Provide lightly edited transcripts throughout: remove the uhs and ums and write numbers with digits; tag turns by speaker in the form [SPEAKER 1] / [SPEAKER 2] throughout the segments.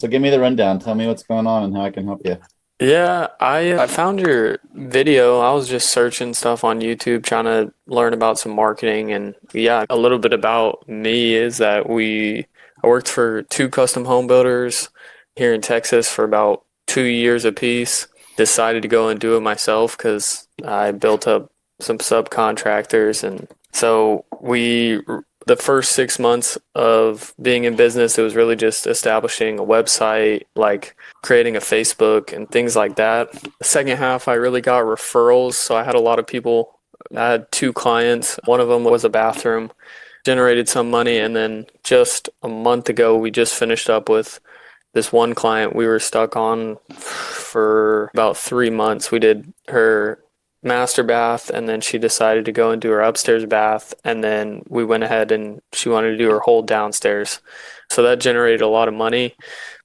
[SPEAKER 1] So give me the rundown. Tell me what's going on and how I can help you.
[SPEAKER 2] Yeah, I found your video. I was just searching stuff on YouTube, trying to learn about some marketing. And yeah, a little bit about me is that I worked for two custom home builders here in Texas for about 2 years apiece. Decided to go and do it myself because I built up some subcontractors. And so the first 6 months of being in business, it was really just establishing a website, like creating a Facebook and things like that. The second half, I really got referrals. So I had a lot of people. I had two clients. One of them was a bathroom, generated some money. And then just a month ago, we just finished up with this one client we were stuck on for about 3 months. We did her master bath and then she decided to go and do her upstairs bath. And then we went ahead and she wanted to do her whole downstairs. So that generated a lot of money.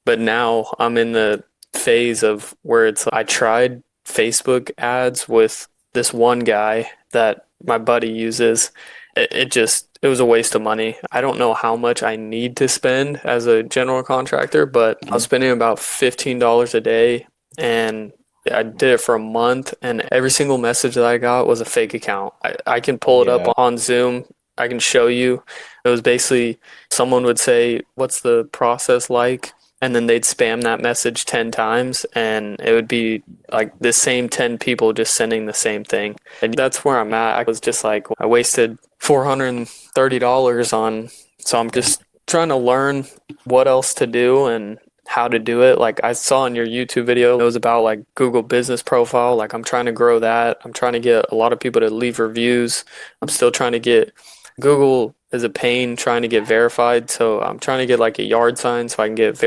[SPEAKER 2] But now I'm in the phase of where I tried Facebook ads with this one guy that my buddy uses. It was a waste of money. I don't know how much I need to spend as a general contractor, but I was
[SPEAKER 1] Mhm.
[SPEAKER 2] spending about $15 a day and I did it for a month and every single message that I got was a fake account. I can pull it up
[SPEAKER 1] Yeah.
[SPEAKER 2] on Zoom. I can show you. It was basically someone would say, "What's the process like?" And then they'd spam that message 10 times and it would be like the same 10 people just sending the same thing. And that's where I'm at. I was just like, I wasted $430 on, so I'm just trying to learn what else to do and how to do it. Like I saw in your YouTube video, it was about like Google Business Profile. Like I'm trying to grow that. I'm trying to get a lot of people to leave reviews. I'm still trying to get Google is a pain trying to get verified. So I'm trying to get like a yard sign so I can get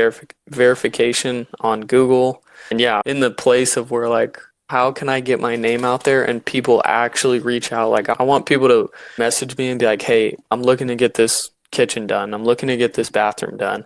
[SPEAKER 2] verification on Google. And yeah, in the place of where like, how can I get my name out there and people actually reach out? Like, I want people to message me and be like, hey, I'm looking to get this kitchen done. I'm looking to get this bathroom done.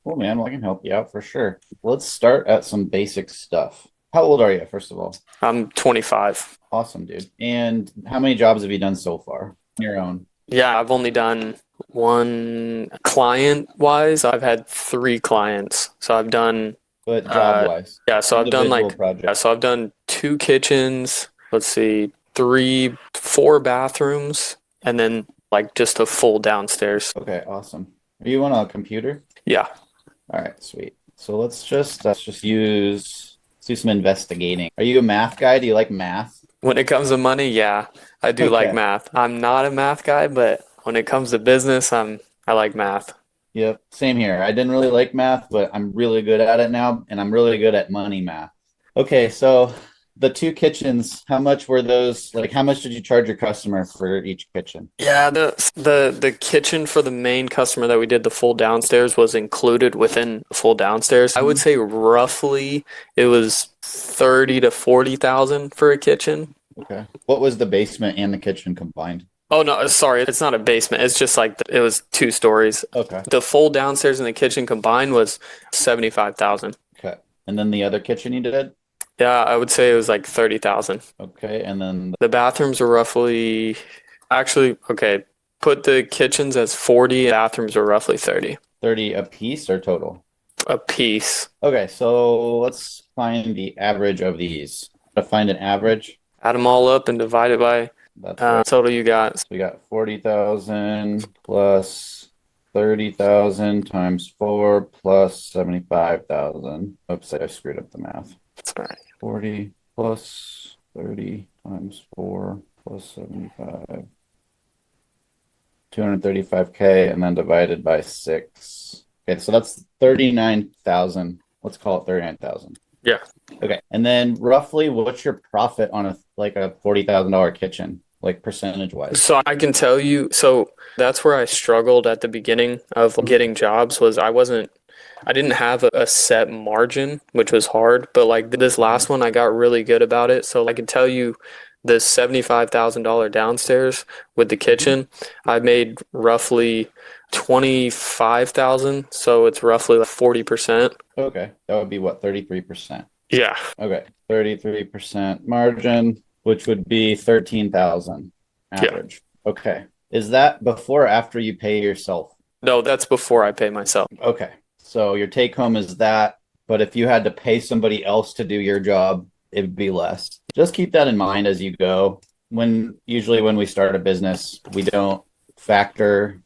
[SPEAKER 1] Well, man, well, I can help you out for sure. Let's start at some basic stuff. How old are you, first of all?
[SPEAKER 2] I'm 25.
[SPEAKER 1] Awesome, dude. And how many jobs have you done so far? Your own.
[SPEAKER 2] Yeah, I've only done one client wise. I've had three clients. So I've done
[SPEAKER 1] But job wise,
[SPEAKER 2] yeah, so I've done
[SPEAKER 1] individual
[SPEAKER 2] like
[SPEAKER 1] project.
[SPEAKER 2] yeah, so I've done two kitchens, let's see, four bathrooms, and then like just a full downstairs.
[SPEAKER 1] Okay, awesome. Are you on a computer?
[SPEAKER 2] Yeah.
[SPEAKER 1] All right, sweet. So let's do some investigating. Are you a math guy? Do you like math?
[SPEAKER 2] When it comes to money, yeah, I do like
[SPEAKER 1] Okay.
[SPEAKER 2] math. I'm not a math guy, but when it comes to business, I like math.
[SPEAKER 1] Yep, same here. I didn't really like math, but I'm really good at it now, and I'm really good at money math. Okay, so the two kitchens, how much were those? Like, how much did you charge your customer for each kitchen?
[SPEAKER 2] Yeah, the kitchen for the main customer that we did the full downstairs was included within the full downstairs. I would
[SPEAKER 1] Mhm.
[SPEAKER 2] say roughly it was 30 to 40,000 for a kitchen.
[SPEAKER 1] Okay. What was the basement and the kitchen combined?
[SPEAKER 2] Oh no, sorry, it's not a basement. It's just like it was 2 stories.
[SPEAKER 1] Okay.
[SPEAKER 2] The full downstairs and the kitchen combined was 75,000.
[SPEAKER 1] Okay. And then the other kitchen you did?
[SPEAKER 2] Yeah, I would say it was like 30,000.
[SPEAKER 1] Okay. And then
[SPEAKER 2] The bathrooms are roughly actually okay. Put the kitchens as 40, bathrooms are roughly 30
[SPEAKER 1] 30 a piece or total?
[SPEAKER 2] a piece.
[SPEAKER 1] Okay, so let's find the average of these. To find an average,
[SPEAKER 2] Add them all up and divide it by
[SPEAKER 1] that's right.
[SPEAKER 2] total you got.
[SPEAKER 1] So we got 40,000 plus 30,000 times 4 plus 75,000. Oops, I screwed up the math.
[SPEAKER 2] That's all right.
[SPEAKER 1] 40 plus 30 times 4 plus 75. 235K and then divided by 6. Okay, so that's 39,000. Let's call it 39,000.
[SPEAKER 2] Yeah.
[SPEAKER 1] Okay. And then roughly what's your profit on a $40,000 kitchen, like percentage wise?
[SPEAKER 2] So I can tell you, so that's where I struggled at the beginning of getting jobs was I didn't have a set margin, which was hard, but like this last one I got really good about it. So I can tell you this $75,000 downstairs with the
[SPEAKER 1] Mhm.
[SPEAKER 2] kitchen, I made roughly 25,000, so it's roughly like 40%.
[SPEAKER 1] Okay. That would be what, 33%?
[SPEAKER 2] Yeah.
[SPEAKER 1] Okay. 33% margin, which would be 13,000
[SPEAKER 2] Yeah.
[SPEAKER 1] average. Okay. Is that before or after you pay yourself?
[SPEAKER 2] No, that's before I pay myself.
[SPEAKER 1] Okay. So your take home is that, but if you had to pay somebody else to do your job, it would be less. Just keep that in mind as you go. Usually when we start a business, we don't factor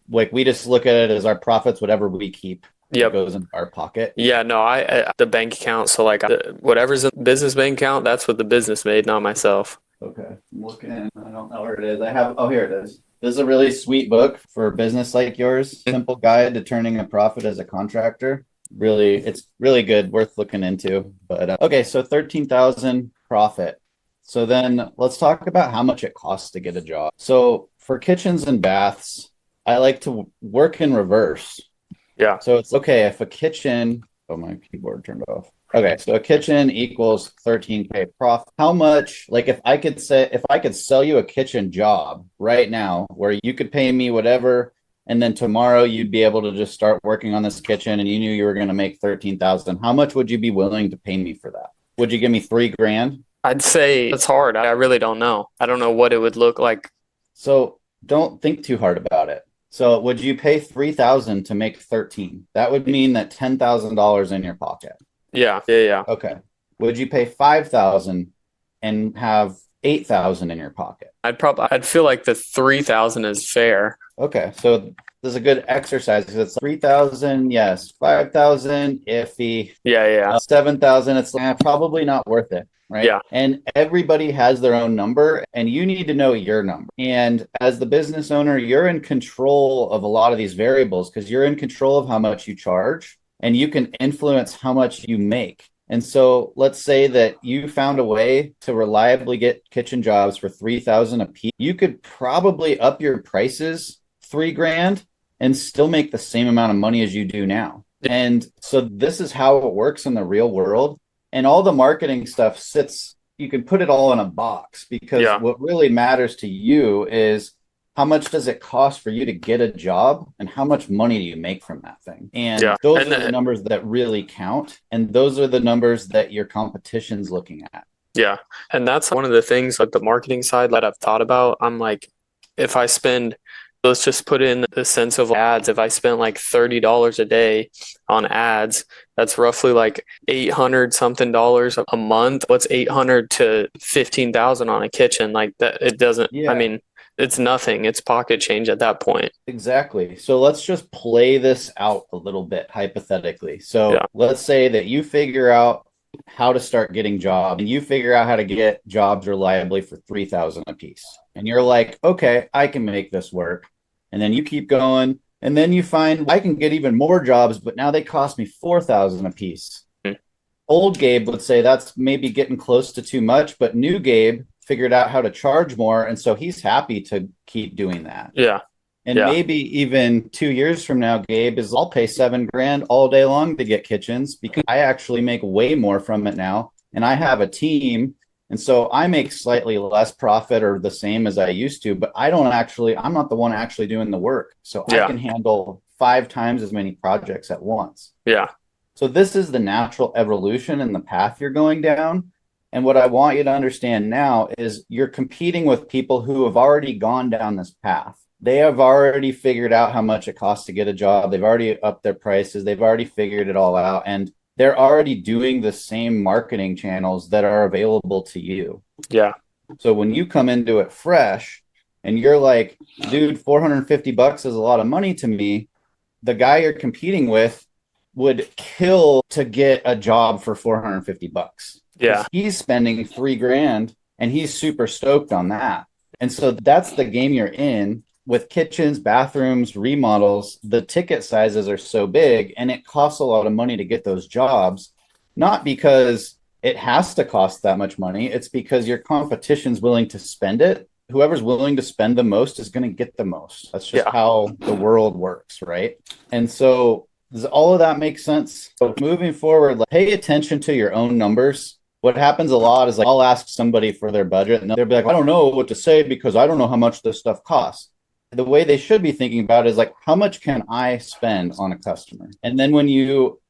[SPEAKER 1] we just look at it as our profits, whatever we keep that
[SPEAKER 2] Yep.
[SPEAKER 1] goes in our pocket.
[SPEAKER 2] Yeah, no, I the bank account. So like whatever's in the business bank account, that's what the business made, not myself.
[SPEAKER 1] Okay, I'm looking. I don't know where it is. Oh, here it is. This is a really sweet book for a business like yours. Simple Guide to Turning a Profit as a Contractor. Really, it's really good, worth looking into. But okay, so 13,000 profit. So then let's talk about how much it costs to get a job. So for kitchens and baths, I like to work in reverse.
[SPEAKER 2] Yeah.
[SPEAKER 1] So it's okay if a kitchen, oh, my keyboard turned off. Okay, so a kitchen equals 13K profit. How much, like if I could sell you a kitchen job right now where you could pay me whatever, and then tomorrow you'd be able to just start working on this kitchen and you knew you were going to make 13,000, how much would you be willing to pay me for that? Would you give me 3 grand?
[SPEAKER 2] I'd say it's hard. I really don't know. I don't know what it would look like.
[SPEAKER 1] So don't think too hard about it. So would you pay 3,000 to make 13? That would mean that $10,000 in your pocket.
[SPEAKER 2] Yeah, yeah, yeah.
[SPEAKER 1] Okay. Would you pay 5,000 and have 8,000 in your pocket?
[SPEAKER 2] I'd feel like the 3,000 is fair.
[SPEAKER 1] Okay. So this is a good exercise because it's 3,000, yes, 5,000, iffy,
[SPEAKER 2] Yeah, yeah.
[SPEAKER 1] 7,000, it's probably not worth it. Right.
[SPEAKER 2] Yeah.
[SPEAKER 1] And everybody has their own number and you need to know your number. And as the business owner, you're in control of a lot of these variables because you're in control of how much you charge and you can influence how much you make. And so let's say that you found a way to reliably get kitchen jobs for 3,000 a piece. You could probably up your prices 3 grand and still make the same amount of money as you do now. And so this is how it works in the real world. And all the marketing stuff you can put it all in a box because what really matters to you is how much does it cost for you to get a job and how much money do you make from that thing? And those are the numbers that really count. And those are the numbers that your competition's looking at.
[SPEAKER 2] Yeah. And that's one of the things like the marketing side that I've thought about. I'm like, if I spend, let's just put in the sense of ads. If I spend like $30 a day on ads, that's roughly like 800 something dollars a month. What's 800 to 15,000 on a kitchen? Like that, it doesn't, I mean, it's nothing. It's pocket change at that point.
[SPEAKER 1] Exactly. So let's just play this out a little bit hypothetically. So let's say that you figure out how to start getting jobs and you figure out how to get jobs reliably for 3,000 a piece. And you're like, okay, I can make this work. And then you keep going. And then you find I can get even more jobs, but now they cost me 4,000 a piece. Old Gabe would say that's maybe getting close to too much, but new Gabe figured out how to charge more. And so he's happy to keep doing that.
[SPEAKER 2] Yeah.
[SPEAKER 1] And maybe even 2 years from now, Gabe I'll pay 7 grand all day long to get kitchens because I actually make way more from it now. And I have a team. And so I make slightly less profit or the same as I used to, but I'm not the one actually doing the work. So I can handle 5 times as many projects at once.
[SPEAKER 2] Yeah.
[SPEAKER 1] So this is the natural evolution and the path you're going down. And what I want you to understand now is you're competing with people who have already gone down this path. They have already figured out how much it costs to get a job. They've already upped their prices. They've already figured it all out. And they're already doing the same marketing channels that are available to you.
[SPEAKER 2] Yeah.
[SPEAKER 1] So when you come into it fresh and you're like, dude, $450 is a lot of money to me, the guy you're competing with would kill to get a job for $450.
[SPEAKER 2] Yeah.
[SPEAKER 1] He's spending 3 grand and he's super stoked on that. And so that's the game you're in. With kitchens, bathrooms, remodels, the ticket sizes are so big and it costs a lot of money to get those jobs, not because it has to cost that much money. It's because your competition's willing to spend it. Whoever's willing to spend the most is going to get the most. That's just how the world works, right? And so does all of that make sense? So moving forward, pay attention to your own numbers. What happens a lot is I'll ask somebody for their budget and they'll be like, I don't know what to say because I don't know how much this stuff costs. The way they should be thinking about it is how much can I spend on a customer? And then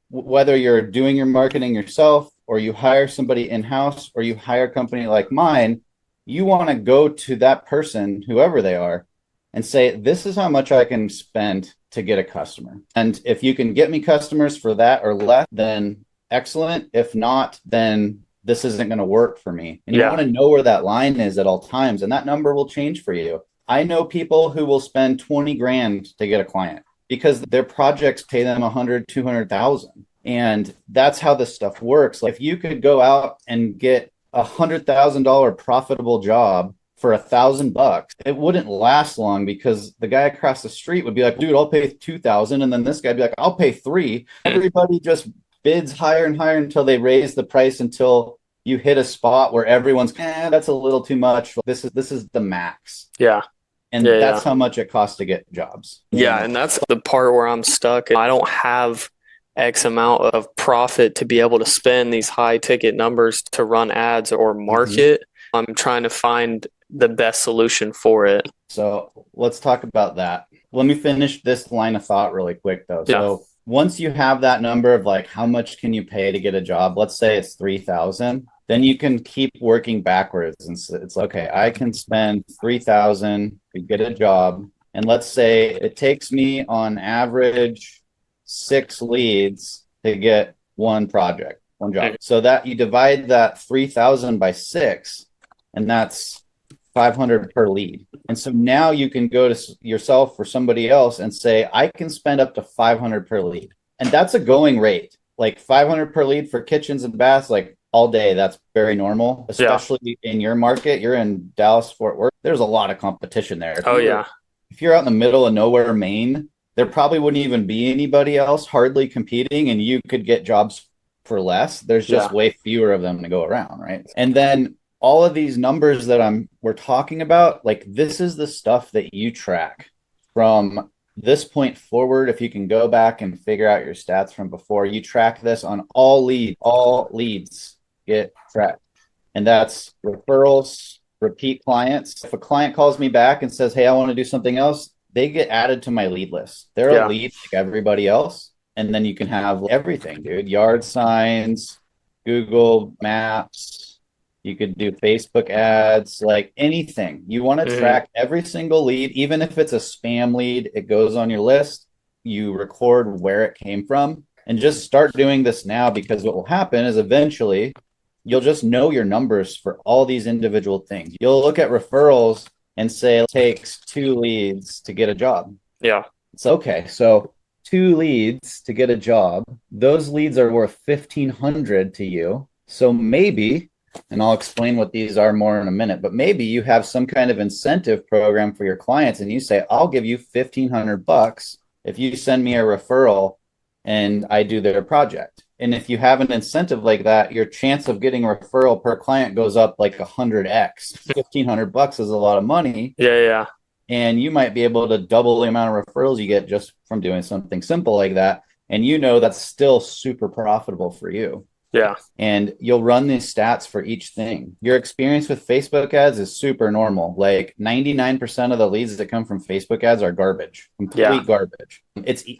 [SPEAKER 1] whether you're doing your marketing yourself or you hire somebody in-house or you hire a company like mine, you want to go to that person, whoever they are, and say, this is how much I can spend to get a customer. And if you can get me customers for that or less, then excellent. If not, then this isn't going to work for me. And you
[SPEAKER 2] Yeah.
[SPEAKER 1] want to know where that line is at all times, and that number will change for you. I know people who will spend 20 grand to get a client because their projects pay them 100, 200,000. And that's how this stuff works. Like if you could go out and get $100,000 profitable job for $1,000, it wouldn't last long because the guy across the street would be like, dude, I'll pay 2,000. And then this guy would be like, I'll pay 3. Everybody just bids higher and higher until they raise the price until you hit a spot where everyone's, that's a little too much. This is the max.
[SPEAKER 2] Yeah.
[SPEAKER 1] And that's how much it costs to get jobs.
[SPEAKER 2] Yeah. And that's the part where I'm stuck. I don't have X amount of profit to be able to spend these high ticket numbers to run ads or market. I'm trying to find the best solution for it.
[SPEAKER 1] So let's talk about that. Let me finish this line of thought really quick though.
[SPEAKER 2] Yeah.
[SPEAKER 1] So once you have that number of like, how much can you pay to get a job? Let's say it's 3,000. Then you can keep working backwards. And so it's okay, I can spend 3,000 to get a job. And let's say it takes me on average 6 leads to get one project, one job. So that you divide that 3,000 by 6, and that's 500 per lead. And so now you can go to yourself or somebody else and say, I can spend up to 500 per lead. And that's a going rate. Like 500 per lead for kitchens and baths, like all day, that's very normal, especially in your market. You're in Dallas, Fort Worth. There's a lot of competition there. If you're out in the middle of nowhere, Maine, there probably wouldn't even be anybody else hardly competing, and you could get jobs for less. There's just way fewer of them to go around, right? And then all of these numbers that we're talking about, like this is the stuff that you track from this point forward. If you can go back and figure out your stats from before, you track this on all leads get tracked. And that's referrals, repeat clients. If a client calls me back and says, hey, I want to do something else, they get added to my lead list. They're a lead like everybody else. And then you can have everything, dude. Yard signs, Google Maps. You could do Facebook ads, like anything. You want to track every single lead, even if it's a spam lead, it goes on your list. You record where it came from and just start doing this now, because what will happen is eventually you'll just know your numbers for all these individual things. You'll look at referrals and say it takes 2 leads to get a job.
[SPEAKER 2] Yeah.
[SPEAKER 1] It's okay. So 2 leads to get a job, those leads are worth 1,500 to you. So maybe, and I'll explain what these are more in a minute, but maybe you have some kind of incentive program for your clients and you say, I'll give you $1,500 if you send me a referral and I do their project. And if you have an incentive like that, your chance of getting a referral per client goes up like 100x. $1,500 is a lot of money.
[SPEAKER 2] Yeah.
[SPEAKER 1] And you might be able to double the amount of referrals you get just from doing something simple like that. And you know that's still super profitable for you.
[SPEAKER 2] Yeah.
[SPEAKER 1] And you'll run these stats for each thing. Your experience with Facebook ads is super normal. Like 99% of the leads that come from Facebook ads are garbage, complete garbage.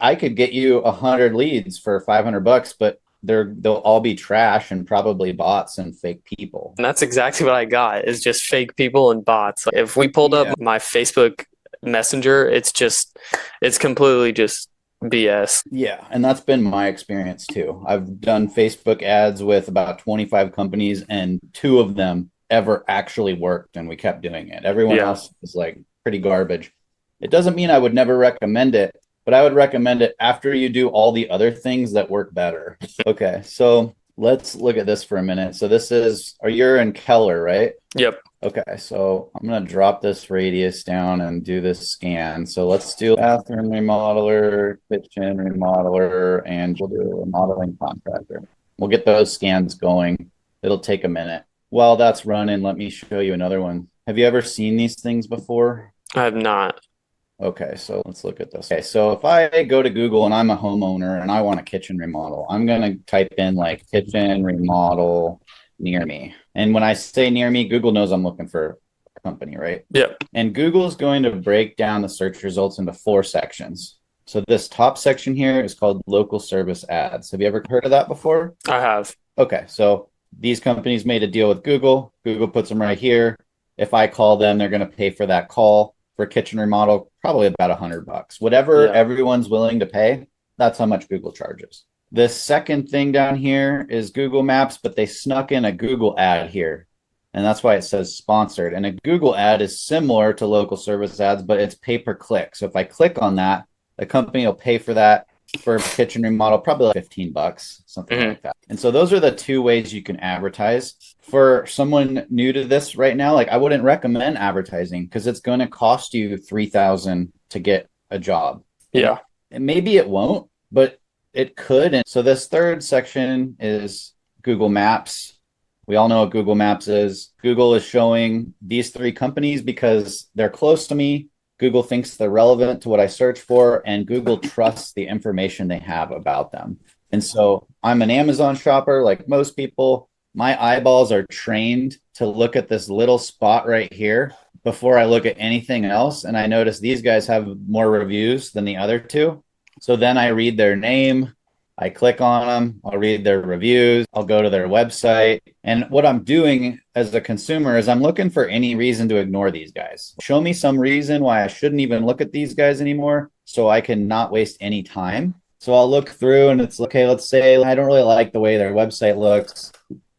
[SPEAKER 1] I could get you 100 leads for $500, but they'll all be trash and probably bots and fake people.
[SPEAKER 2] And that's exactly what I got, is just fake people and bots. If we pulled up my Facebook Messenger, it's completely just BS.
[SPEAKER 1] Yeah, and that's been my experience too. I've done Facebook ads with about 25 companies, and 2 of them ever actually worked, and we kept doing it. Everyone else was like pretty garbage. It doesn't mean I would never recommend it, but I would recommend it after you do all the other things that work better. Okay, so let's look at this for a minute. So you're in Keller, right?
[SPEAKER 2] Yep.
[SPEAKER 1] Okay, so I'm going to drop this radius down and do this scan. So let's do bathroom remodeler, kitchen remodeler, and we'll do a remodeling contractor. We'll get those scans going. It'll take a minute. While that's running, let me show you another one. Have you ever seen these things before?
[SPEAKER 2] I have not.
[SPEAKER 1] Okay, so let's look at this. Okay, so if I go to Google and I'm a homeowner and I want a kitchen remodel, I'm going to type in like kitchen remodel near me. And when I say near me, Google knows I'm looking for a company, right?
[SPEAKER 2] Yep.
[SPEAKER 1] And Google is going to break down the search results into 4 sections. So this top section here is called local service ads. Have you ever heard of that before?
[SPEAKER 2] I have.
[SPEAKER 1] Okay, so these companies made a deal with Google. Google puts them right here. If I call them, they're going to pay for that call. for kitchen remodel, probably about $100. Whatever
[SPEAKER 2] Yeah.
[SPEAKER 1] everyone's willing to pay, that's how much Google charges. The second thing down here is Google Maps, but they snuck in a Google ad here. And that's why it says sponsored. And a Google ad is similar to local service ads, but it's pay per click. So if I click on that, the company will pay for that for a kitchen remodel, probably like $15, something
[SPEAKER 2] Hmm.
[SPEAKER 1] like that. And so those are the two ways you can advertise. For someone new to this right now, like I wouldn't recommend advertising because it's going to cost you $3,000 to get a job.
[SPEAKER 2] Yeah.
[SPEAKER 1] And maybe it won't, but it could. And so this third section is Google Maps. We all know what Google Maps is. Google is showing these three companies because they're close to me. Google thinks they're relevant to what I search for, and Google trusts the information they have about them. And so I'm an Amazon shopper like most people. My eyeballs are trained to look at this little spot right here before I look at anything else. And I notice these guys have more reviews than the other two. So then I read their name, I click on them, I'll read their reviews, I'll go to their website. And what I'm doing as a consumer is I'm looking for any reason to ignore these guys. Show me some reason why I shouldn't even look at these guys anymore so I can not waste any time. So I'll look through and it's okay, let's say I don't really like the way their website looks.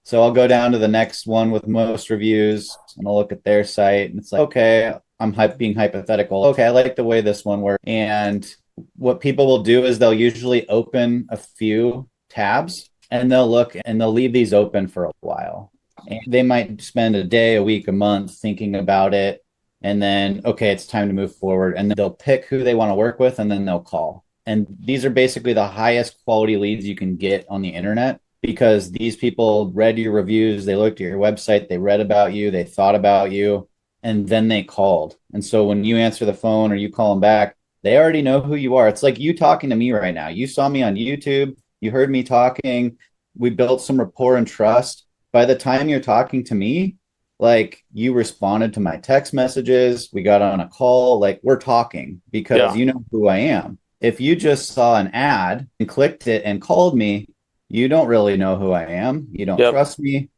[SPEAKER 1] So I'll go down to the next one with most reviews and I'll look at their site and it's like, okay, I'm being hypothetical. Okay, I like the way this one works. And what people will do is they'll usually open a few tabs and they'll look and they'll leave these open for a while. And they might spend a day, a week, a month thinking about it. And then, okay, it's time to move forward. And then they'll pick who they want to work with and then they'll call. And these are basically the highest quality leads you can get on the internet because these people read your reviews, they looked at your website, they read about you, they thought about you, and then they called. And so when you answer the phone or you call them back, they already know who you are. It's like you talking to me right now. You saw me on YouTube. You heard me talking. We built some rapport and trust. By the time you're talking to me, like you responded to my text messages. We got on a call. Like we're talking because
[SPEAKER 2] Yeah.
[SPEAKER 1] you know who I am. If you just saw an ad and clicked it and called me, you don't really know who I am. You don't
[SPEAKER 2] Yep.
[SPEAKER 1] trust me.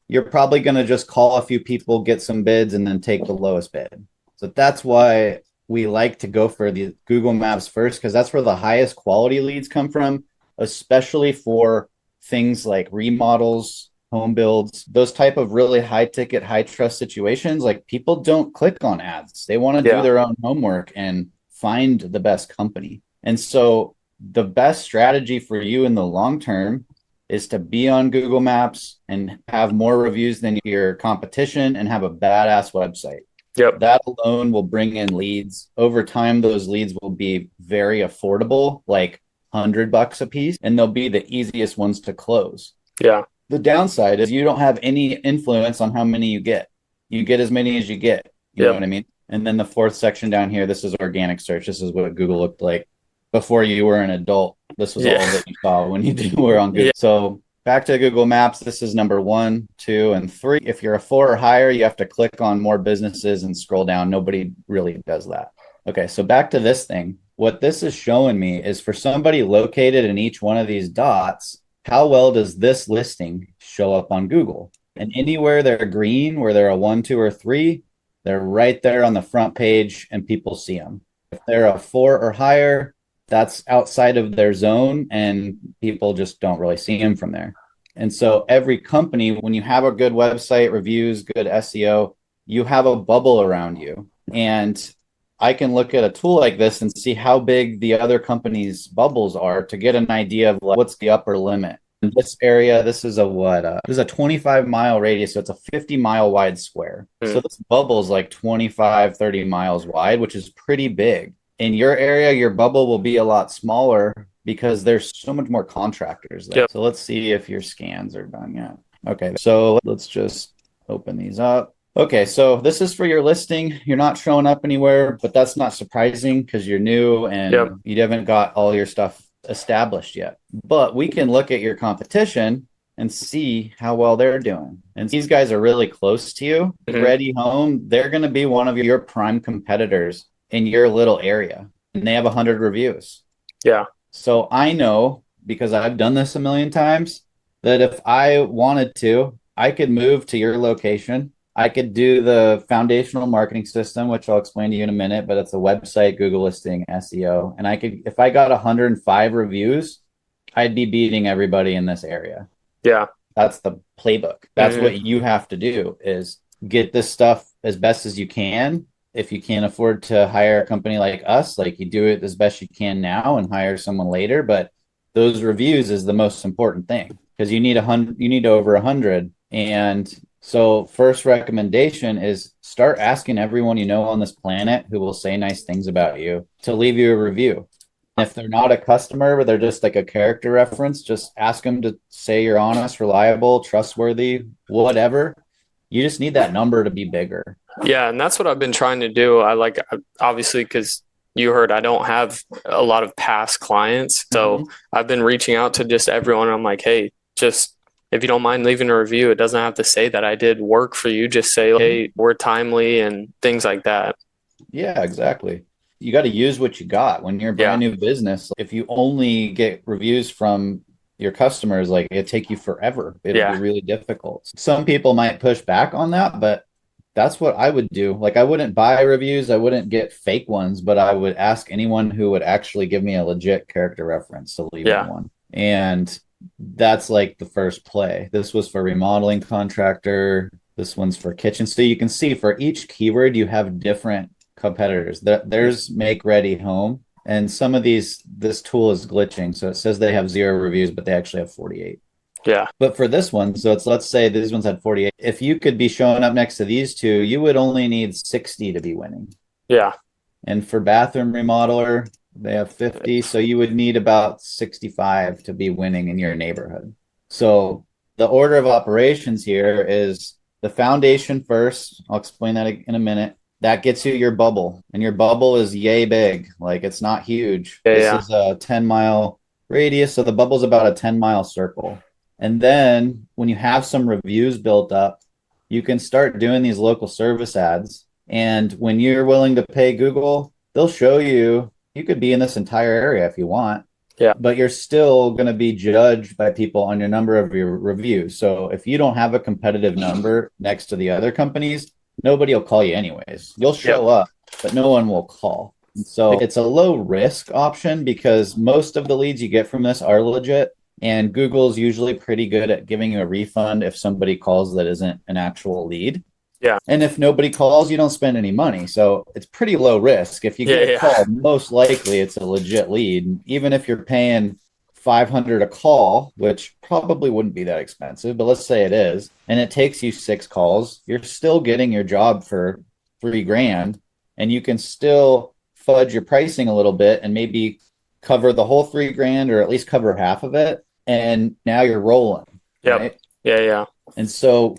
[SPEAKER 1] You're probably going to just call a few people, get some bids, and then take the lowest bid. So that's why we like to go for the Google Maps first because that's where the highest quality leads come from, especially for things like remodels, home builds, those type of really high ticket, high trust situations. Like people don't click on ads. They want to do
[SPEAKER 2] Yeah.
[SPEAKER 1] their own homework and find the best company. And so the best strategy for you in the long term is to be on Google Maps and have more reviews than your competition and have a badass website.
[SPEAKER 2] Yep.
[SPEAKER 1] That alone will bring in leads. Over time, those leads will be very affordable, like $100 a piece, and they'll be the easiest ones to close.
[SPEAKER 2] Yeah.
[SPEAKER 1] The downside is you don't have any influence on how many you get. You get as many as you get. You know
[SPEAKER 2] Yep.
[SPEAKER 1] what I mean? And then the fourth section down here, this is organic search. This is what Google looked like before you were an adult. This was
[SPEAKER 2] Yeah.
[SPEAKER 1] all that you saw when were on Google.
[SPEAKER 2] Yeah.
[SPEAKER 1] So back to Google Maps, this is number 1, 2, and 3. If you're a 4 or higher, you have to click on more businesses and scroll down. Nobody really does that. Okay, so back to this thing. What this is showing me is for somebody located in each one of these dots, how well does this listing show up on Google? And anywhere they're green, where they're a 1, 2, or 3, they're right there on the front page and people see them. If they're a 4 or higher, that's outside of their zone and people just don't really see them from there. And so every company, when you have a good website, reviews, good SEO, you have a bubble around you. And I can look at a tool like this and see how big the other companies' bubbles are to get an idea of like, what's the upper limit. In this area, this is a what? This is a 25-mile radius, so it's a 50-mile wide square. So
[SPEAKER 2] Mm.
[SPEAKER 1] this bubble is like 25, 30 miles wide, which is pretty big. In your area, your bubble will be a lot smaller because there's so much more contractors there.
[SPEAKER 2] Yep.
[SPEAKER 1] So let's see if your scans are done yet. Okay, so let's just open these up. Okay, so this is for your listing. You're not showing up anywhere, but that's not surprising because you're new and
[SPEAKER 2] Yep.
[SPEAKER 1] you haven't got all your stuff established yet. But we can look at your competition and see how well they're doing. And these guys are really close to you.
[SPEAKER 2] Mhm.
[SPEAKER 1] Ready Home, they're going to be one of your prime competitors in your little area. And they have 100 reviews.
[SPEAKER 2] Yeah.
[SPEAKER 1] So I know because I've done this a million times that if I wanted to, I could move to your location. I could do the foundational marketing system, which I'll explain to you in a minute, but it's a website, Google listing, SEO. And I could, if I got 105 reviews, I'd be beating everybody in this area.
[SPEAKER 2] Yeah.
[SPEAKER 1] That's the playbook. That's
[SPEAKER 2] Hmm.
[SPEAKER 1] what you have to do is get this stuff as best as you can. If you can't afford to hire a company like us, like you do it as best you can now and hire someone later. But those reviews is the most important thing because you need over 100. And so first recommendation is start asking everyone you know on this planet who will say nice things about you to leave you a review. If they're not a customer, but they're just like a character reference, just ask them to say you're honest, reliable, trustworthy, whatever. You just need that number to be bigger.
[SPEAKER 2] Yeah, and that's what I've been trying to do. Obviously, because you heard I don't have a lot of past clients. So
[SPEAKER 1] Mhm.
[SPEAKER 2] I've been reaching out to just everyone. I'm like, hey, just if you don't mind leaving a review, it doesn't have to say that I did work for you. Just say, hey, we're timely and things like that.
[SPEAKER 1] Yeah, exactly. You got to use what you got when you're a
[SPEAKER 2] Yeah.
[SPEAKER 1] brand new business. If you only get reviews from your customers, like it take you forever. It'll be
[SPEAKER 2] Yeah.
[SPEAKER 1] really difficult. Some people might push back on that, but that's what I would do. Like I wouldn't buy reviews, I wouldn't get fake ones, but I would ask anyone who would actually give me a legit character reference to leave me
[SPEAKER 2] Yeah.
[SPEAKER 1] one. And that's like the first play. This was for remodeling contractor. This one's for kitchen. So you can see for each keyword, you have different competitors. There's make ready home. And some of this tool is glitching. So it says they have 0 reviews, but they actually have 48.
[SPEAKER 2] Yeah.
[SPEAKER 1] But for this one, so it's let's say these ones had 48. If you could be showing up next to these two, you would only need 60 to be winning.
[SPEAKER 2] Yeah.
[SPEAKER 1] And for bathroom remodeler, they have 50. So you would need about 65 to be winning in your neighborhood. So the order of operations here is the foundation first. I'll explain that in a minute. That gets you your bubble, and your bubble is yay big. Like it's not huge.
[SPEAKER 2] Yeah.
[SPEAKER 1] This
[SPEAKER 2] Yeah.
[SPEAKER 1] is a 10-mile radius. So the bubble's about a 10-mile circle. And then when you have some reviews built up, you can start doing these local service ads. And when you're willing to pay Google, they'll show you you could be in this entire area if you want,
[SPEAKER 2] Yeah.
[SPEAKER 1] but you're still going to be judged by people on your number of your reviews. So if you don't have a competitive number next to the other companies, nobody will call you anyways. You'll
[SPEAKER 2] Yep.
[SPEAKER 1] show up, but no one will call. So it's a low risk option because most of the leads you get from this are legit. And Google's usually pretty good at giving you a refund if somebody calls that isn't an actual lead.
[SPEAKER 2] Yeah.
[SPEAKER 1] And if nobody calls, you don't spend any money. So it's pretty low risk. If you
[SPEAKER 2] Yeah.
[SPEAKER 1] get a
[SPEAKER 2] Yeah.
[SPEAKER 1] call, most likely it's a legit lead. Even if you're paying 500 a call, which probably wouldn't be that expensive, but let's say it is, and it takes you 6 calls, you're still getting your job for 3 grand, and you can still fudge your pricing a little bit and maybe cover the whole 3 grand or at least cover half of it. And now you're rolling,
[SPEAKER 2] Yep.
[SPEAKER 1] right?
[SPEAKER 2] Yeah. Yeah.
[SPEAKER 1] And so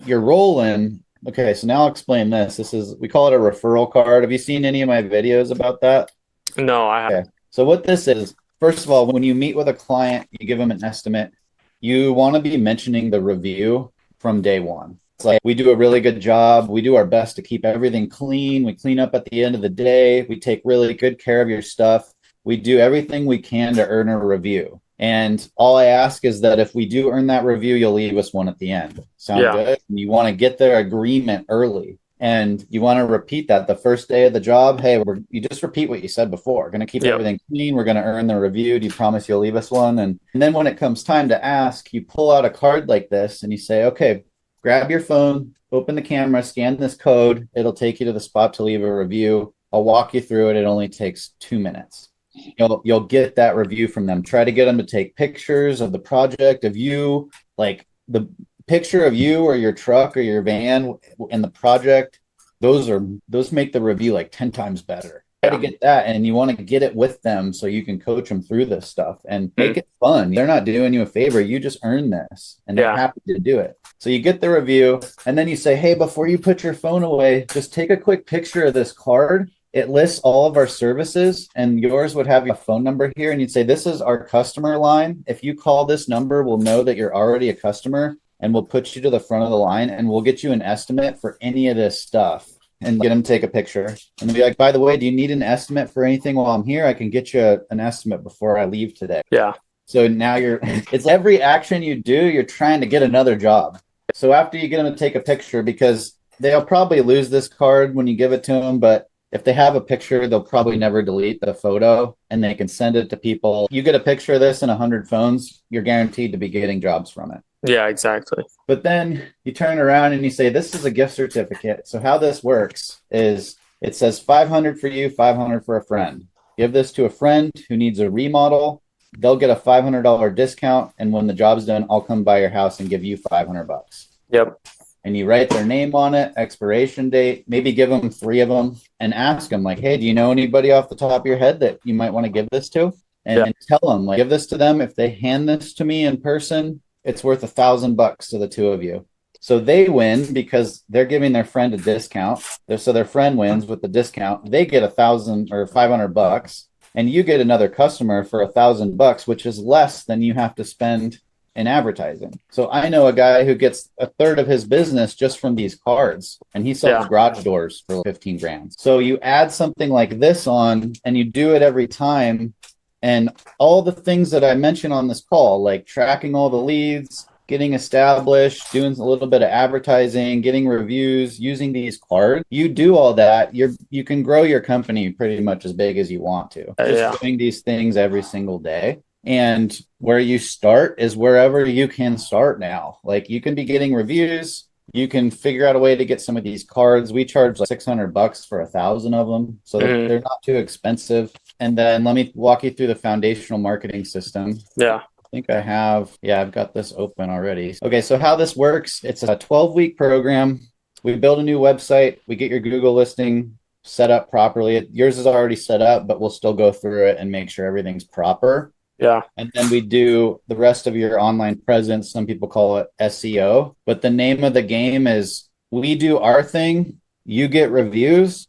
[SPEAKER 1] you're rolling. Okay, so now I'll explain this. This is, we call it a referral card. Have you seen any of my videos about that?
[SPEAKER 2] No, I have.
[SPEAKER 1] Okay. So what this is, first of all, when you meet with a client, you give them an estimate. You want to be mentioning the review from day one. It's like we do a really good job. We do our best to keep everything clean. We clean up at the end of the day. We take really good care of your stuff. We do everything we can to earn a review. And all I ask is that if we do earn that review, you'll leave us one at the end. Sound
[SPEAKER 2] Yeah.
[SPEAKER 1] good? And you want to get their agreement early. And you want to repeat that the first day of the job. Hey, you just repeat what you said before. We're going to keep
[SPEAKER 2] Yep.
[SPEAKER 1] everything clean. We're going to earn the review. Do you promise you'll leave us one? And then when it comes time to ask, you pull out a card like this and you say, okay, grab your phone, open the camera, scan this code. It'll take you to the spot to leave a review. I'll walk you through it. It only takes 2 minutes. You'll get that review from them. Try to get them to take pictures of the project, of you, like the picture of you or your truck or your van in the project. Those make the review like 10 times better. Try to
[SPEAKER 2] Yeah.
[SPEAKER 1] get that, and you want to get it with them so you can coach them through this stuff and make it fun. They're not doing you a favor. You just earn this, and they're
[SPEAKER 2] Yeah.
[SPEAKER 1] happy to do it. So you get the review, and then you say, hey, before you put your phone away, just take a quick picture of this card. It lists all of our services, and yours would have your phone number here. And you'd say, this is our customer line. If you call this number, we'll know that you're already a customer, and we'll put you to the front of the line, and we'll get you an estimate for any of this stuff and get them to take a picture. And be like, by the way, do you need an estimate for anything while I'm here? I can get you an estimate before I leave today.
[SPEAKER 2] Yeah.
[SPEAKER 1] So now it's every action you do, you're trying to get another job. So after you get them to take a picture, because they'll probably lose this card when you give it to them, but if they have a picture, they'll probably never delete the photo and they can send it to people. You get a picture of this in 100 phones, you're guaranteed to be getting jobs from it.
[SPEAKER 2] Yeah, exactly.
[SPEAKER 1] But then you turn around and you say, this is a gift certificate. So how this works is it says 500 for you, 500 for a friend. Give this to a friend who needs a remodel. They'll get a $500 discount. And when the job's done, I'll come by your house and give you 500 bucks.
[SPEAKER 2] Yep.
[SPEAKER 1] And you write their name on it, expiration date, maybe give them 3 of them and ask them like, hey, do you know anybody off the top of your head that you might want to give this to? And tell them, like, give this to them. If they hand this to me in person, it's worth $1,000 to the 2 of you. So they win because they're giving their friend a discount. So their friend wins with the discount. They get 1,000 or $500, and you get another customer for $1,000, which is less than you have to spend in advertising. So I know a guy who gets a third of his business just from these cards, and he sells garage doors for 15 grand. So you add something like this on, and you do it every time. And all the things that I mentioned on this call, like tracking all the leads, getting established, doing a little bit of advertising, getting reviews, using these cards, you do all that, you can grow your company pretty much as big as you want to. Just doing these things every single day. And where you start is wherever you can start now. Like you can be getting reviews. You can figure out a way to get some of these cards. We charge like $600 for 1,000 of them. So they're not too expensive. And then let me walk you through the foundational marketing system.
[SPEAKER 2] Yeah.
[SPEAKER 1] I think I have, I've got this open already. Okay, so how this works, it's a 12-week program. We build a new website. We get your Google listing set up properly. Yours is already set up, but we'll still go through it and make sure everything's proper.
[SPEAKER 2] Yeah.
[SPEAKER 1] And then we do the rest of your online presence. Some people call it SEO, but the name of the game is we do our thing. You get reviews.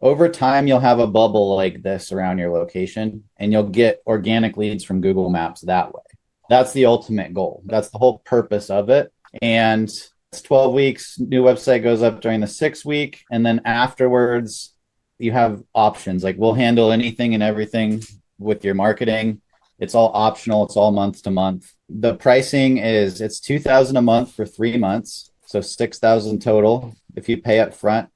[SPEAKER 1] Over time, you'll have a bubble like this around your location, and you'll get organic leads from Google Maps that way. That's the ultimate goal. That's the whole purpose of it. And it's 12 weeks. New website goes up during the 6th week. And then afterwards, you have options. Like we'll handle anything and everything with your marketing. It's all optional. It's all month to month. The pricing is it's $2,000 a month for 3 months. So $6,000 total. If you pay up front,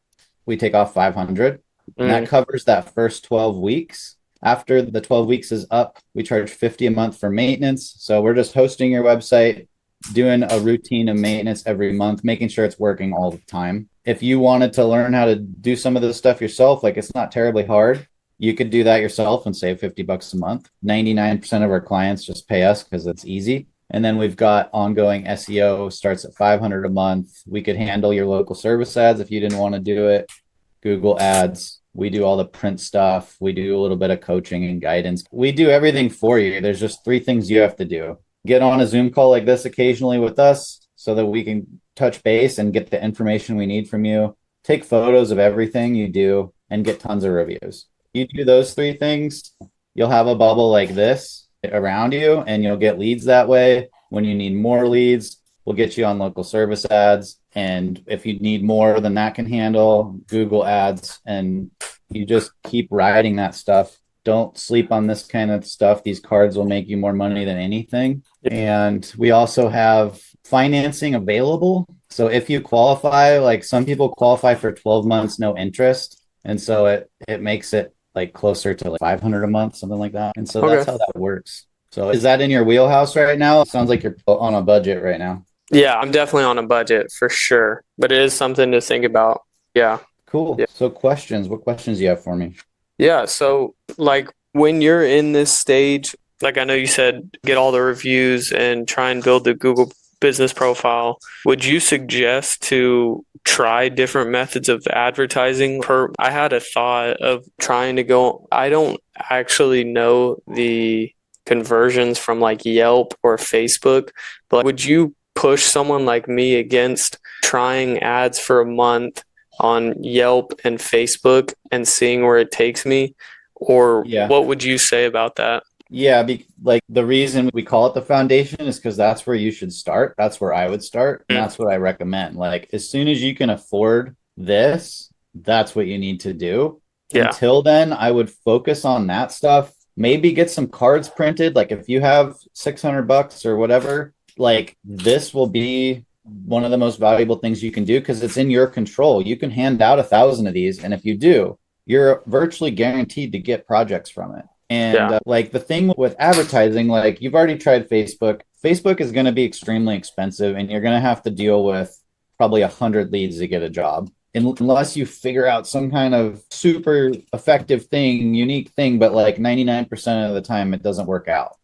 [SPEAKER 1] we take off $500. And that covers that first 12 weeks. After the 12 weeks is up, we charge $50 a month for maintenance. So we're just hosting your website, doing a routine of maintenance every month, making sure it's working all the time. If you wanted to learn how to do some of this stuff yourself, like it's not terribly hard, you could do that yourself and save $50 a month. 99% of our clients just pay us because it's easy. And then we've got ongoing SEO, starts at $500 a month. We could handle your local service ads if you didn't want to do it. Google ads. We do all the print stuff. We do a little bit of coaching and guidance. We do everything for you. There's just 3 things you have to do. Get on a Zoom call like this occasionally with us so that we can touch base and get the information we need from you. Take photos of everything you do and get tons of reviews. You do those 3 things, you'll have a bubble like this around you and you'll get leads that way. When you need more leads, we'll get you on local service ads. And if you need more than that can handle, Google ads, and you just keep riding that stuff. Don't sleep on this kind of stuff. These cards will make you more money than anything. And we also have financing available. So if you qualify, like some people qualify for 12 months, no interest. And so it makes it like closer to like 500 a month, something like that. And so that's how that works. So is that in your wheelhouse right now? It sounds like you're on a budget right now.
[SPEAKER 2] Yeah, I'm definitely on a budget for sure, but it is something to think about. Yeah.
[SPEAKER 1] Cool. Yeah. So questions, what questions do you have for me?
[SPEAKER 2] Yeah. So like when you're in this stage, like I know you said, get all the reviews and try and build the Google business profile. Would you suggest to try different methods of advertising? I had a thought of trying to go, I don't actually know the conversions from like Yelp or Facebook, but would you push someone like me against trying ads for a month on Yelp and Facebook and seeing where it takes me? Or what would you say about that?
[SPEAKER 1] Yeah, like the reason we call it the foundation is because that's where you should start. That's where I would start. And that's what I recommend. Like as soon as you can afford this, that's what you need to do. Yeah. Until then, I would focus on that stuff. Maybe get some cards printed. Like if you have $600 or whatever, like this will be one of the most valuable things you can do because it's in your control. You can hand out 1,000 of these, and if you do, you're virtually guaranteed to get projects from it. And
[SPEAKER 2] Yeah.
[SPEAKER 1] like the thing with advertising, like you've already tried Facebook. Facebook is going to be extremely expensive, and you're going to have to deal with probably 100 leads to get a job. Unless you figure out some kind of super effective thing, unique thing, but like 99% of the time it doesn't work out.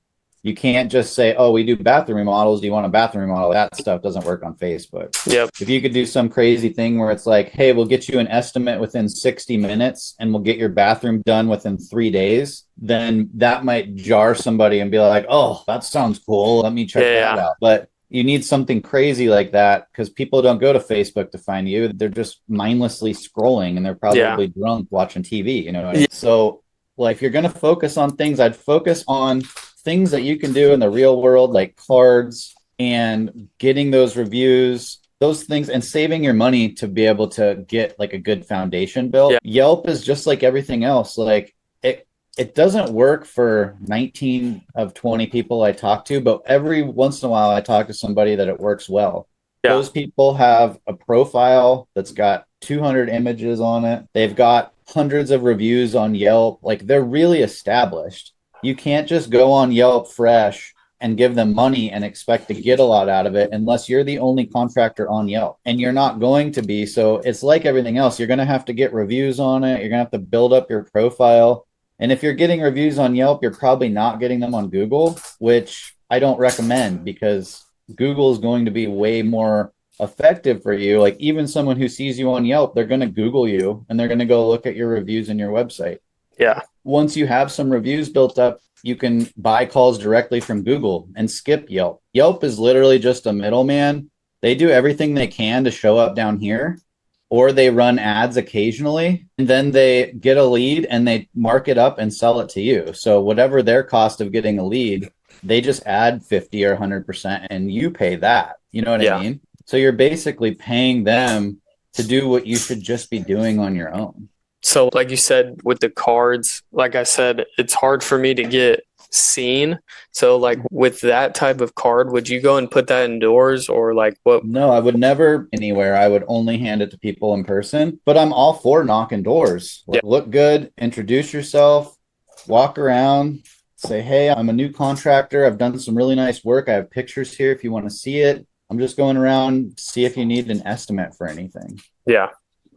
[SPEAKER 1] You can't just say, oh, we do bathroom remodels. Do you want a bathroom remodel? That stuff doesn't work on Facebook.
[SPEAKER 2] Yep.
[SPEAKER 1] If you could do some crazy thing where it's like, hey, we'll get you an estimate within 60 minutes and we'll get your bathroom done within 3 days, then that might jar somebody and be like, oh, that sounds cool. Let me check
[SPEAKER 2] Yeah.
[SPEAKER 1] that
[SPEAKER 2] Yeah.
[SPEAKER 1] out. But you need something crazy like that because people don't go to Facebook to find you. They're just mindlessly scrolling and they're
[SPEAKER 2] Yeah.
[SPEAKER 1] probably drunk watching TV. You know what I mean? So, like, if you're going to focus on things, I'd focus on things that you can do in the real world, like cards and getting those reviews, those things, and saving your money to be able to get like a good foundation built.
[SPEAKER 2] Yeah.
[SPEAKER 1] Yelp is just like everything else. Like it doesn't work for 19 of 20 people I talk to, but every once in a while I talk to somebody that it works well.
[SPEAKER 2] Yeah.
[SPEAKER 1] Those people have a profile that's got 200 images on it. They've got hundreds of reviews on Yelp. Like they're really established. You can't just go on Yelp fresh and give them money and expect to get a lot out of it unless you're the only contractor on Yelp. And you're not going to be. So it's like everything else. You're going to have to get reviews on it. You're going to have to build up your profile. And if you're getting reviews on Yelp, you're probably not getting them on Google, which I don't recommend because Google is going to be way more effective for you. Like even someone who sees you on Yelp, they're going to Google you and they're going to go look at your reviews in your website.
[SPEAKER 2] Yeah.
[SPEAKER 1] Once you have some reviews built up, you can buy calls directly from Google and skip Yelp. Yelp is literally just a middleman. They do everything they can to show up down here, or they run ads occasionally, and then they get a lead and they mark it up and sell it to you. So whatever their cost of getting a lead, they just add 50 or 100% and you pay that. You know what I mean? So you're basically paying them to do what you should just be doing on your own.
[SPEAKER 2] So, like you said, with the cards, like I said, it's hard for me to get seen. So, like with that type of card, would you go and put that indoors or like what?
[SPEAKER 1] No, I would never anywhere. I would only hand it to people in person, but I'm all for knocking doors.
[SPEAKER 2] Yeah.
[SPEAKER 1] Look good, introduce yourself, walk around, say, hey, I'm a new contractor. I've done some really nice work. I have pictures here if you want to see it. I'm just going around, see if you need an estimate for anything.
[SPEAKER 2] Yeah.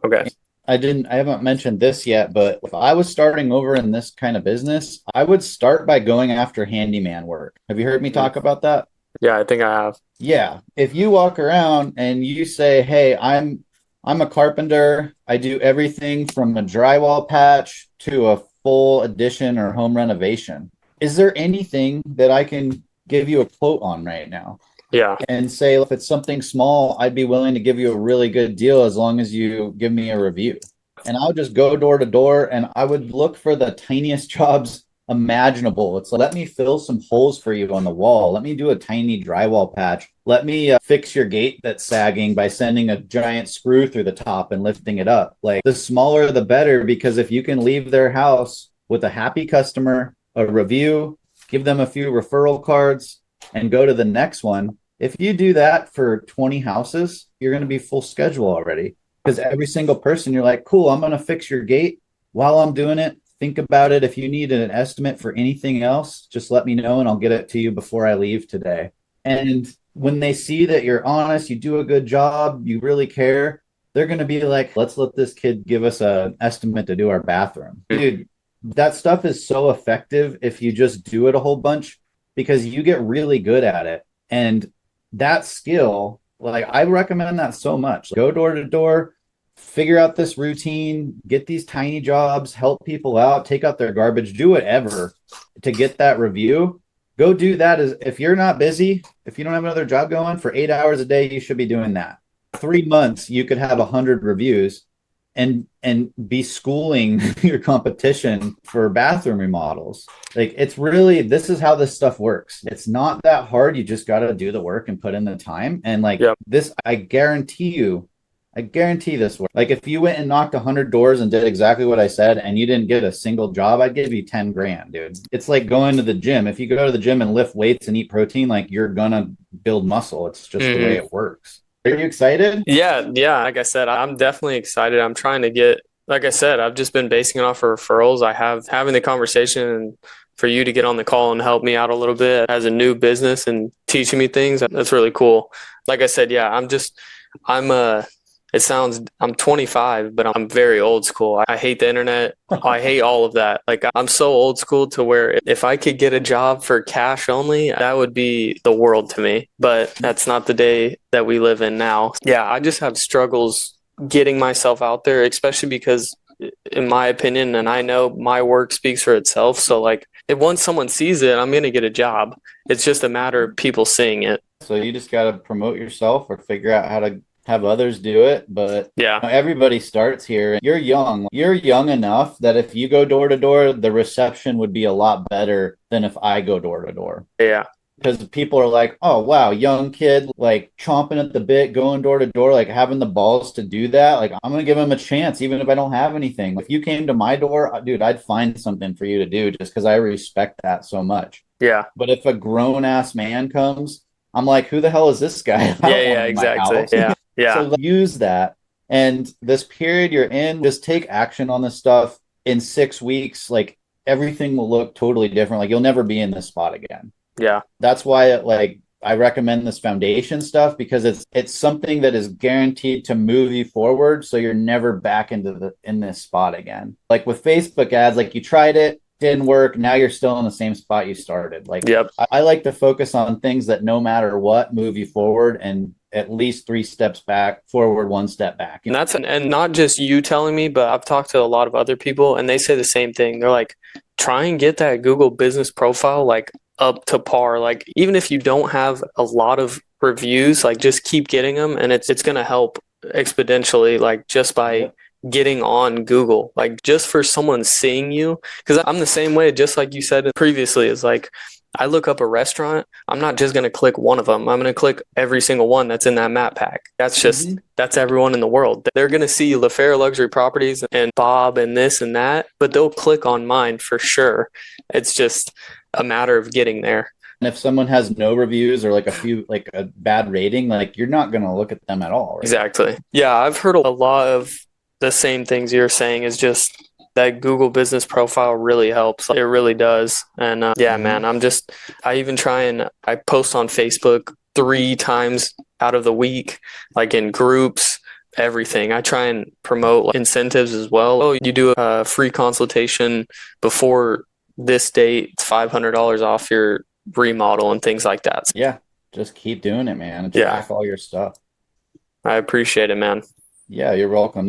[SPEAKER 2] Okay.
[SPEAKER 1] I haven't mentioned this yet, but if I was starting over in this kind of business, I would start by going after handyman work. Have you heard me talk about that?
[SPEAKER 2] Yeah, I think I have.
[SPEAKER 1] Yeah. If you walk around and you say, hey, I'm a carpenter. I do everything from a drywall patch to a full addition or home renovation. Is there anything that I can give you a quote on right now?
[SPEAKER 2] Yeah.
[SPEAKER 1] And say if it's something small, I'd be willing to give you a really good deal as long as you give me a review. And I'll just go door to door and I would look for the tiniest jobs imaginable. It's like, let me fill some holes for you on the wall. Let me do a tiny drywall patch. Let me fix your gate that's sagging by sending a giant screw through the top and lifting it up. Like the smaller, the better, because if you can leave their house with a happy customer, a review, give them a few referral cards, and go to the next one. If you do that for 20 houses, you're going to be full schedule already because every single person you're like, cool, I'm going to fix your gate while I'm doing it. Think about it. If you need an estimate for anything else, just let me know and I'll get it to you before I leave today. And when they see that you're honest, you do a good job, you really care, they're going to be like, let's let this kid give us an estimate to do our bathroom. Dude, that stuff is so effective if you just do it a whole bunch because you get really good at it. And that skill, like I recommend that so much. Go door to door, figure out this routine, get these tiny jobs, help people out, take out their garbage, do whatever to get that review. Go do that. As if you're not busy, if you don't have another job going for 8 hours a day, you should be doing that. 3 months, you could have 100 reviews and be schooling your competition for bathroom remodels. Like it's really, this is how this stuff works. It's not that hard. You just got to do the work and put in the time. And like this, I guarantee this work. Like if you went and knocked 100 doors and did exactly what I said and you didn't get a single job, I'd give you 10 grand, dude. It's like going to the gym. If you go to the gym and lift weights and eat protein, like you're gonna build muscle. It's just the way it works. Are you excited?
[SPEAKER 2] Yeah, yeah. Like I said, I'm definitely excited. I'm trying to get, like I said, I've just been basing it off of referrals. I have having the conversation and for you to get on the call and help me out a little bit as a new business and teaching me things. That's really cool. Like I said, yeah, I'm it sounds, I'm 25, but I'm very old school. I hate the internet. I hate all of that. Like I'm so old school to where if I could get a job for cash only, that would be the world to me. But that's not the day that we live in now. Yeah, I just have struggles getting myself out there, especially because in my opinion, and I know my work speaks for itself. So like if once someone sees it, I'm going to get a job. It's just a matter of people seeing it.
[SPEAKER 1] So you just got to promote yourself or figure out how to have others do it. But
[SPEAKER 2] Yeah.
[SPEAKER 1] everybody starts here. You're young. You're young enough that if you go door to door, the reception would be a lot better than if I go door to door.
[SPEAKER 2] Yeah.
[SPEAKER 1] Because people are like, oh, wow, young kid, like chomping at the bit, going door to door, like having the balls to do that. Like, I'm going to give him a chance, even if I don't have anything. If you came to my door, dude, I'd find something for you to do just because I respect that so much.
[SPEAKER 2] Yeah.
[SPEAKER 1] But if a grown ass man comes, I'm like, who the hell is this guy? I
[SPEAKER 2] Yeah.
[SPEAKER 1] don't want
[SPEAKER 2] Yeah.
[SPEAKER 1] him in my
[SPEAKER 2] Exactly.
[SPEAKER 1] house.
[SPEAKER 2] Yeah. Yeah.
[SPEAKER 1] So use that. And this period you're in, just take action on this stuff. In 6 weeks, like everything will look totally different. Like you'll never be in this spot again.
[SPEAKER 2] Yeah.
[SPEAKER 1] That's why I recommend this foundation stuff because it's something that is guaranteed to move you forward so you're never back in this spot again. Like with Facebook ads, like you tried it, didn't work, now you're still in the same spot you started. Like
[SPEAKER 2] Yep.
[SPEAKER 1] I like to focus on things that no matter what move you forward and at least 3 steps back, forward 1 step back.
[SPEAKER 2] And and not just you telling me, but I've talked to a lot of other people and they say the same thing. They're like, try and get that Google business profile like up to par. Like even if you don't have a lot of reviews, like just keep getting them and it's gonna help exponentially, like just by getting on Google, like just for someone seeing you. Because I'm the same way, just like you said previously, is like I look up a restaurant, I'm not just going to click one of them. I'm going to click every single one that's in that map pack. That's just, that's everyone in the world. They're going to see LaFair Luxury Properties and Bob and this and that, but they'll click on mine for sure. It's just a matter of getting there.
[SPEAKER 1] And if someone has no reviews or like a few, like a bad rating, like you're not going to look at them at all. Right?
[SPEAKER 2] Exactly. Yeah, I've heard a lot of the same things you're saying is just that Google business profile really helps. It really does. And yeah, man, I even try and I post on Facebook 3 times out of the week, like in groups, everything. I try and promote incentives as well. Oh, you do a free consultation before this date, it's $500 off your remodel and things like that.
[SPEAKER 1] Yeah, just keep doing it, man. And track all your stuff.
[SPEAKER 2] I appreciate it, man.
[SPEAKER 1] Yeah, you're welcome.